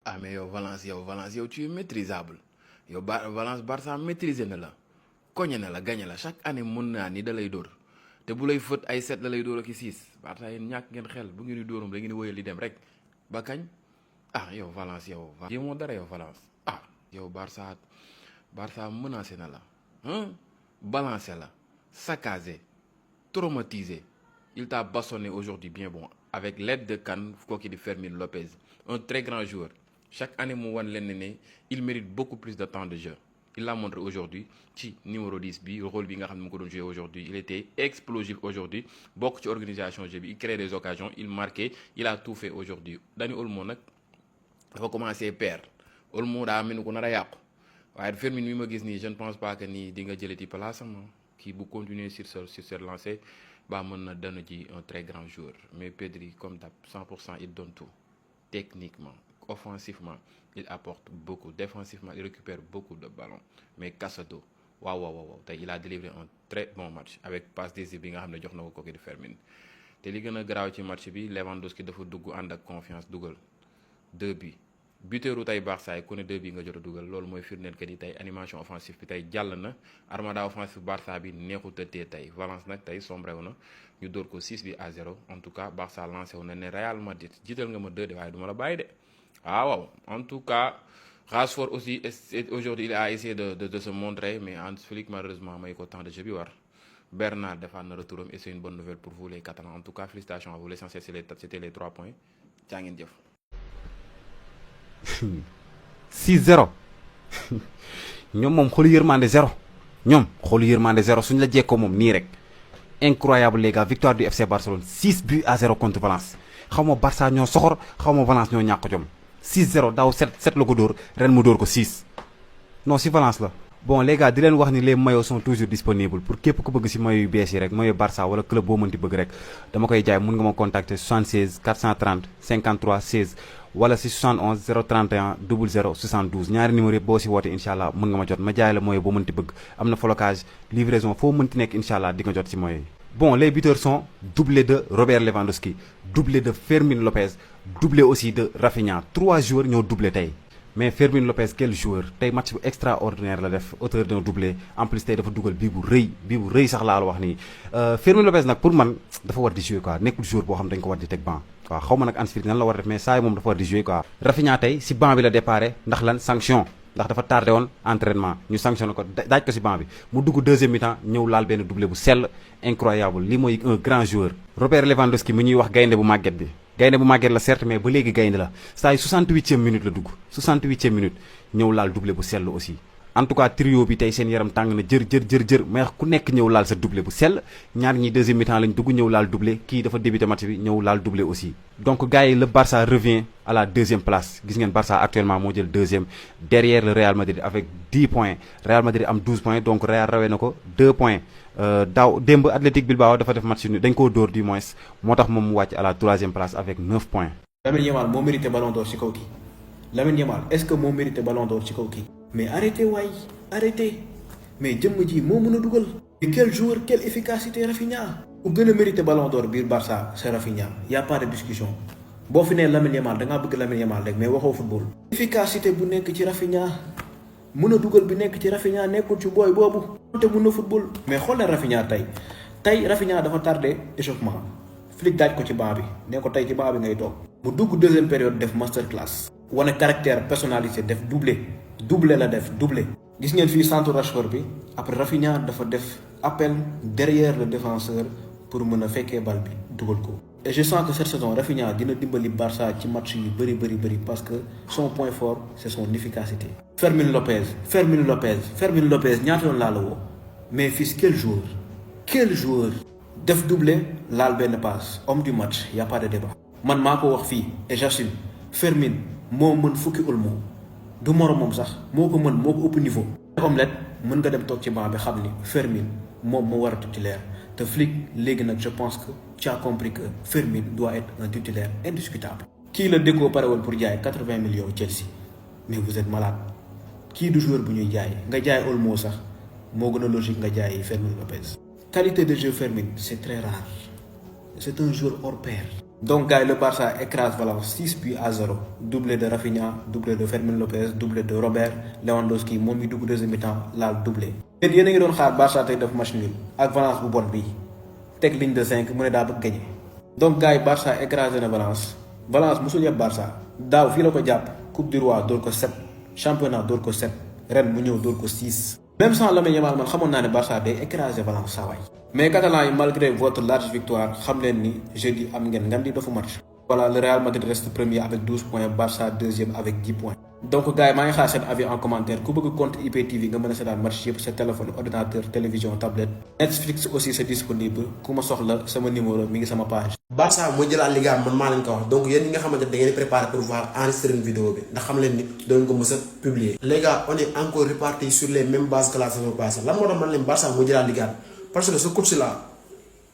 ah mais Valence yow tu es maîtrisable yow Valence Barça maîtrisé na la koñe na la gagné la chaque année mun naa ni da lay dóor te bu lay fët ay 7 la lay dóor ak i 6 Barça yéen ñàkk ngeen xel bu ngeen di dóorum da ngeen di wëyal di dem rek ba kañ ah yow Valence yow jéemoo dara yow Valence ah yow Barça menacé na la balancé la saccagé traumatisé il t'a bastonné aujourd'hui bien bon avec l'aide de Kane kooki di Fermin Lopez un très grand joueur chaque année mu wan leen ne il mérite beaucoup plus de temps de jeu il l'a montré aujourd'hui ci numéro 10 bi rôle bi nga xam ne mu ko doon joué aujourd'hui il était explosif aujourd'hui bokk ci organisation jeu bi il crée des occasions il marquait il a tout fait aujourd'hui Dani Olmo nag dafa commencé perdre Olmo daa mel ni ku nar a yàqu waaye Fermin mi ma gis nii je ne pense pas que nii di nga jëlati place am kii bu continuer sur cette lancée ba mën na dana ji un très grand joueur mais Pedri comme d'hab 100% il donne tout techniquement offensivement il apporte beaucoup défensivement il récupère beaucoup de ballons mais Casado waaw tey il a délivré un très bon match avec passe décisive bi nga xam ne jox na ko kooku di Fermin te li gën a garaaw ci match bi Lewandowski dafa dugg ànd ak confiance dugal 2 buts buteuru tey Barça yi ku ne 2 bi nga jot a dugal loolu mooy firndeel que ni tey animation offensive bi tey jàll na armada offensive Barça bi neexut a tee tey Valence nag tey sombré wu na ñu dóor ko 6-0 en tout cas Barça lancé wu na ne Real Madrid jiital nga ma 2 de waaye du ma la bàyyi de waaw en tout cas Rashford aussi aujourd'hui il a essayé de se montrer mais Hans Flick malheureusement may ko temps de jeu bi war Bernard defaat na retouram et c'est une bonne nouvelle pour vous les Catalans en tout cas félicitations à vous l'essentiel c'était les 3 points jaa ngeen jëf 6-0 ñoom moom xoolu yërmande 0 ñoom xoolu yërmande 0 suñ la jekkoo moom nii rek incroyable les gars victoire du FC Barcelone 6-0 contre Valence xaw ma Barça ñoo soxor xaw ma Valence ñoo ñàkk jom 6-0 daaw 7 la ko dóor ren mu dóor ko 6 non si Valence la. bon les gars di leen wax ni les maillots sont toujours disponibles pour képp ku bëgg si maillot yu bees yi rek maillot Barça wala club boo mënti bëgg rek dama koy jaay mun nga ma contacter 76 430 53 16 wala si 71 031 00 72 ñaari numéro yëpp boo si woote incha allah mun nga ma jot ma jaay la maillot boo mënti bëgg am na flocage livraison foo mënti nekk incha allah di nga jot si maillot yi. bon les buteurs sont doublé de Robert Lewandowski doublé de Fermin Lopez doublé aussi de Rafinha 3 joueurs ñoo doublé tey. mais Fermin Lopez quel joueur tey match bu extraordinaire la def auteur d'un doublé en plus tey dafa dugal bii bu rëy sax laa la wax nii Fermin Lopez nag pour man dafa war di jouer quoi nekkul joueur boo xam dañ ko war di teg banc waaw xaw ma nag Hans Flick nan la war a def mais saa yi moom dafa war di jouer quoi. Rafinha tey si banc bi la déparé ndax lan sanction ndax dafa tardé woon entraînement ñu sanctionné ko daaj ko si banc bi mu dugg deuxième mi-temps ñëw laal benn doublé bu sell incroyable lii mooy un grand joueur. Robert Lewandowski mu ñuy wax gaynde bu màgget bi. gaynde bu màgget la certes mais ba léegi gaynde la saa yu 68e minute la dugg 68e minute ñëw laal doublé bu sell aussi en tout cas trio bi tey seen yaram tàng na jër mais ku nekk ñëw laal sa doublé bu sell ñaar ñi deuxième mi-temps lañ dugg ñëw laal doublé kii dafa débuté match bi ñëw laal doublé aussi donc gars yi le Barça revient à la deuxième place gis ngeen Barça actuellement moo jël deuxième derrière le Real Madrid avec 10 points Real Madrid am 12 points donc Real rawee na ko 2 points daaw démb Athletic Bilbao dafa def match nul dañ koo dóor du moins moo tax moom mu wàcc à la 3e place avec 9 points. Lamine Yamal moo mérité ballon d'or ci kaw kii Lamine Yamal est-ce que moo mérité ballon d'or ci kaw kii. mais arrêtez waay arrêtez mais jëmm ji moo mën a dugal. et quel joueur quelle efficacité Rafinha. ku gën a mérité ballon d'or biir Barça c'est Rafinha y a pas de discussion boo fi nee Lamine Yamal da ngaa bëgg Lamine Yamal rek mais waxoo football. efficacité bu nekk ci Rafinha mën a dugal bi nekk ci Rafinha nekkul ci booy boobu. te mën na football. mais xool leen Rafinha tey Rafinha dafa tardé échauffement Flick daaj ko ci banc bi ne ko tey ci banc bi ngay toog. mu dugg deuxième période def master class. wane caractère personnalité def doublé la def doublé. gis ngeen fii centre Rashford bi après Rafinha dafa def appel derrière le défenseur pour mën a fekkee bal bi dugal ko. et je sens que cette saison Rafinha dina dimbali Barça ci match yu bëri parce que son point fort c'est son efficacité. Fermin Lopez ñaata yoon laa la woo mais fils quel joueur def doublé laal benn passe homme du match y a pas de débat. man maa ko wax fii et j'assume Fermin moo mën fukki Olmo du moromam sax moo ko ëpp niveau. omelette mën nga dem toog ci banc bi xam ni Fermin moom moo war a titulaire te Flick léegi nag je pense que tu as compris que Fermin doit être un titulaire indiscutable. kii la Deco parewul pour jaay 80 millions Chelsea mais vous êtes malade kii du joueur bu ñuy jaay nga jaay Olmo sax moo gën a logique nga jaay Fermin Lopez. qualité de jeu Fermin c'est très rare c'est un joueur hors pair Donc gars, le Barça écrase Valence 6 buts à 0. Doublé de Rafinha, doublé de Fermin Lopez, doublé de Robert Lewandowski moom mi dugg deuxième mi-temps laal doublé. Yéen a ngi doon xaar Barça tey def match nul ak Valence bu bon bii teg ligne de 5 mu ne daa bëgg gagné. Donc gars yi Barça écrasé na Valence musul yeb Barça daaw fii la ko jàpp Coupe du Roi dóor ko 7 championnat dóor ko 7 ren mu ñëw dóor ko 6. Même sans Lamine Yamal man xamoon naa ne Barça day écrasé Valence saa waay. Mais Catalans yi malgré votre large victoire xam leen ni jeudi am ngeen ngan di dafa match. Voilà, le Real Madrid reste premier avec 12 points, Barça deuxième avec 10 points. Donc gars yi maa ngi xaar seen avis en commentaire ku bëgg compte IPTV nga mën a seetaan match yëpp sa téléphone ordinateur télévision tablette. Netflix aussi c'est disponible ku ma soxla sama numéro mi ngi sama page. Barça moo jëlaat Liga man maa leen ko wax donc yéen ñi nga xamante ne da ngeen di préparer pour voir enregistrer une vidéo bi ndax xam leen ni doon ko mës a publier. Les gars on est encore reparti sur les mêmes bases que la saison passée lan moo tax man leen Barça moo jëlaat Liga parce que ce coach là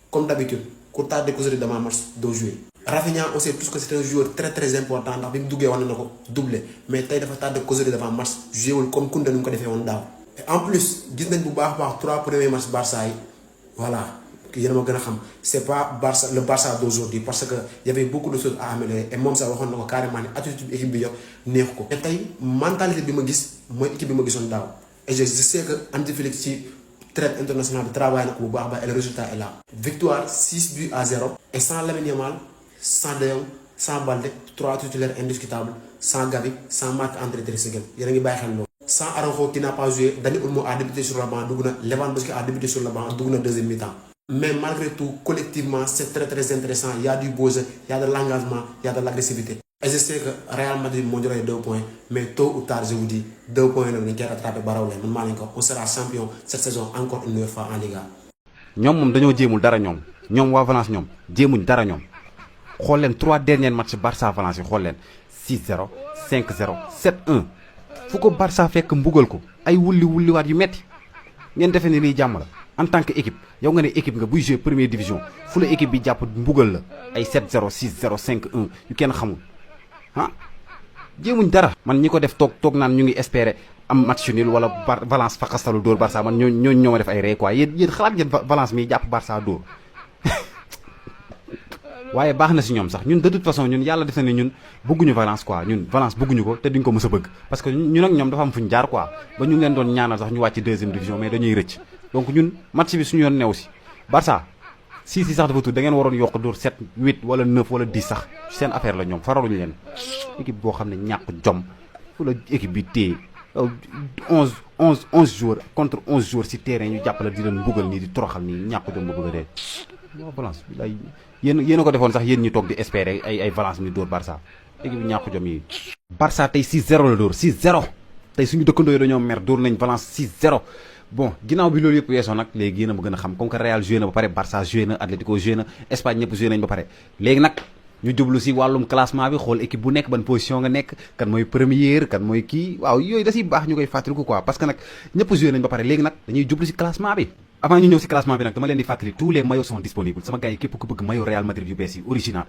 comme d'habitude ku tardé ko dama match doo jouer. Rafinha on sait tous que c'est un joueur très très important ndax bi mu duggee wane na ko doublé mais tey dafa tardé ko devant match joué wul comme Koundé nu mu ko defee woon daaw. Et en plus gis nañ bu baax a baax 3 premiers matchs Barça yi voilà yéen a ma gën a xam c'est pas Barça le Barça d'aujourd'hui parce que y avait beaucoup de choses à améliorer et moom sax waxoon na ko carrément ni attitude équipe bi yëpp neexu ko. te tey mentalité bi ma gis mooy équipe bi ma gisoon daaw et je sais que Hansi Flick ci traite internationale de travail na ko bu baax a baax et le résultat est là. Victoire 6 buts à 0 et sans Lamine Yamal sans De Jong sans Balde 3 titulaires indiscutables sans Gavi sans Marc-André ter Stegen yéen a ngi bàyyi xel loolu. Sans Araujo qui n'a pas joué Dani Olmo a débuté sur le banc dugg na Lewandowski a débuté sur le banc dugg na deuxième mi-temps. Mais malgré tout collectivement c'est très très intéressant il y a du beau jeu il y a de l'engagement il y a de l'agressivité. Et je sais que Real Madrid moo jëlee 2 points mais tôt ou tard je vous dis 2 points nag dañ koy rattrapé baraw leen man maa leen ko on sera champion cette saison encore une nouvelle fois en Liga. ñoom moom dañoo jéemul dara ñoom waa Valence ñoom jéemuñ dara ñoom xool leen 3 derniers matchs Barça Valence yi xool leen 6-0 5-0 7-1 fu ko Barça fekk mbugal ko ay wulliwaat yu metti ngeen defee ni liy jàmm la en tant que équipe yow nga ne équipe nga buy jouer première division fu la équipe bi jàpp mbugal la ay 7-0 6-0 5-1 yu kenn xamul ah jéemuñ dara. man ñi ko def toog naan ñu ngi espérer am match nul wala Valence faqastalu dóor Barça man ñoo ma def ay ree quoi yéen xalaat ngeen Valence mi jàpp Barça dóor waaye baax na si ñoom sax ñun de toute façon ñun yàlla def na ne ñun bëgguñu Valence quoi ñun Valence bëgguñu ko te duñ ko mës a bëgg parce que ñun ak ñoom dafa am fuñ jaar quoi ba ñu leen doon ñaanal sax ñu wàcc deuxième division mais dañuy rëcc donc ñun match bi suñu yoon new si Barça si sax dafa tudd da ngeen waroon yokk dóor 7 8 wala 9 wala 10 sax seen affaire la ñoom faraluñu leen équipe boo xam ne ñàkk jom fu la équipe bi téye 11 joueurs contre 11 joueurs si terrain ñu jàppale di leen mbugal nii di toroxal nii ñàkk jom ba bëgg a dee waaw Valence bi lay yéen a ko defoon sax yéen ñi toog di espérer ay Valence mi dóor Barça équipe bi ñàkk jom yi. Barça tey 6-0 la dóor 6-0 tey suñu dëkkandoo yi dañoo mer dóor nañ Valence 6-0 bon ginnaaw bi loolu yëpp weesoo nag léegi yéen a ma gën a xam comme que Real joué na ba pare Barça joué na Atlético joué na Espagne ñëpp joué nañ ba pare léegi nag ñu jublu si wàllum classement bi xool équipe bu nekk ban position nga nekk kan mooy première kan mooy kii waaw yooyu da siy baax ñu koy fàttaliku quoi parce que nag ñëpp joué nañ ba pare léegi nag dañuy jublu si classement bi. avant ñu ñëw si classement bi nag dama leen di fàttali tous les maillots sont disponibles sama gars yi képp ku bëgg maillot Real Madrid yu bees yi original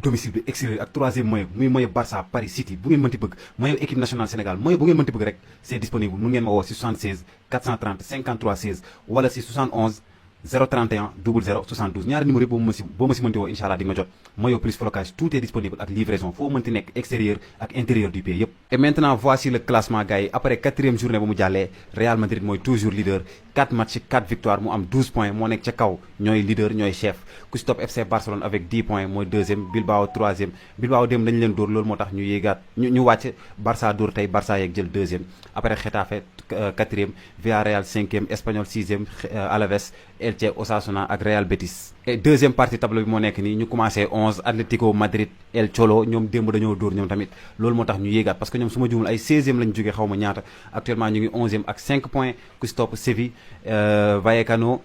domicile bi extérieur ak 3e maillot muy maillot Barça Paris City bu ngeen mënti bëgg maillot équipe nationale Sénégal maillot bu ngeen mënti bëgg rek c'est disponible mun ngeen ma woo si 76 430 53 16 wala si 71 031 00 72 ñaari numéro yi boo ma si mënti woo incha allah di nga jot maillot plus flocage tout est disponible ak livraison foo mënti nekk extérieur ak intérieur du pays yëpp. et maintenant voici le classement gars yi après 4e journée ba mu jàllee Real Madrid mooy toujours leader 4 matchs 4 victoires mu am 12 points moo nekk ca kaw ñooy leader ñooy chef ku si topp FC Barcelone avec 10 points mooy 2e Bilbao 3e Bilbao dem dañu leen dóor loolu moo tax ñu yéegaat ñu wàcc Barça dóor tey Barça yeeg jël 2e après Getafe 4e Villarreal 5e Espanyol 6e Alaves Elche Osasuna ak Real Betis. et 2e partie tableau bi moo nekk nii ñu commencé 11 Atlético Madrid El Cholo ñoom démb dañoo dóor ñoom tamit loolu moo tax ñu yéegaat parce que ñoom su ma juumul ay 16e lañ jógee xaw ma ñaata actuellement ñu ngi 11e ak 5 points ku si topp Séville Vallecano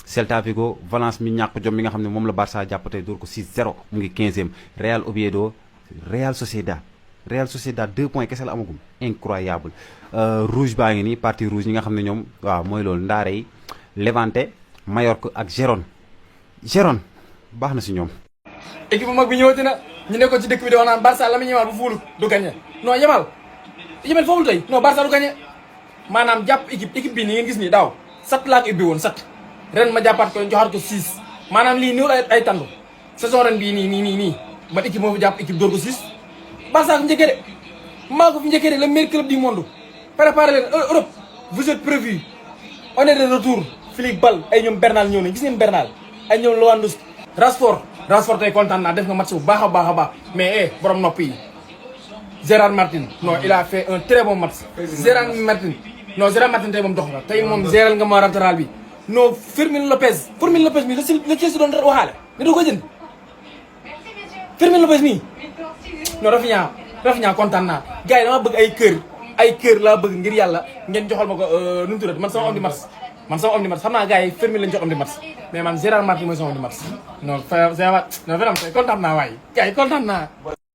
Celta Vigo Valence mi ñàkk jom mi nga xam ne moom la Barça jàpp tey dóor ko 6-0 mu ngi 15e Real Oviedo Real Sociedad 2 points kese la amagum incroyable rouge baa ngi nii partie rouge ñi nga xam ne ñoom waaw mooy loolu ndaare yi Levante Mallorca ak Gérone baax na si ñoom. équipe bu mag bi ñëwati na ñu nekkoon ci dëkk bi di wax naan Barça la muy Yamal bu fuulu du gagné non Yamal foofu tey non Barça du gagné maanaam jàpp équipe bi ni ngeen gis nii daaw 7 laa ko ubbi woon 7 ren ma jàppaat ko joxaat ko 6 maanaam lii niwul ay tandu saison ren bii nii ban équipe moo fi jàpp équipe dóor ko 6 Barça ko njëkkee de maa ko fi njëkkee de le meilleur club du monde préparé leen Europe vous êtes prévus on est de retour Philippe Ball ay ñoom Bernal ñëw nañ gis ngeen Bernal ay ñoom Lewandowski Rashford tey kontaan naa def nga match bu baax a baax mais borom nopp yi Gérard Martin non il a fait un très bon match Gérard Martin tey moom dox na tey moom géral nga ma latéral bi non Fermin Lopez mi la Chelsea doon waxaale ne du ko jënd Fermin Lopez mi non Rafinha kontaan naa gars yi dama bëgg ay kër laa bëgg ngir yàlla ngeen joxal ma ko nu mu tuddati man sama homme du match xam naa gars yi Fermin lañ jox homme du match mais man Gérard Martin mooy sama homme du match non vraiment tey kontaan naa waaye gars yi kontaan naa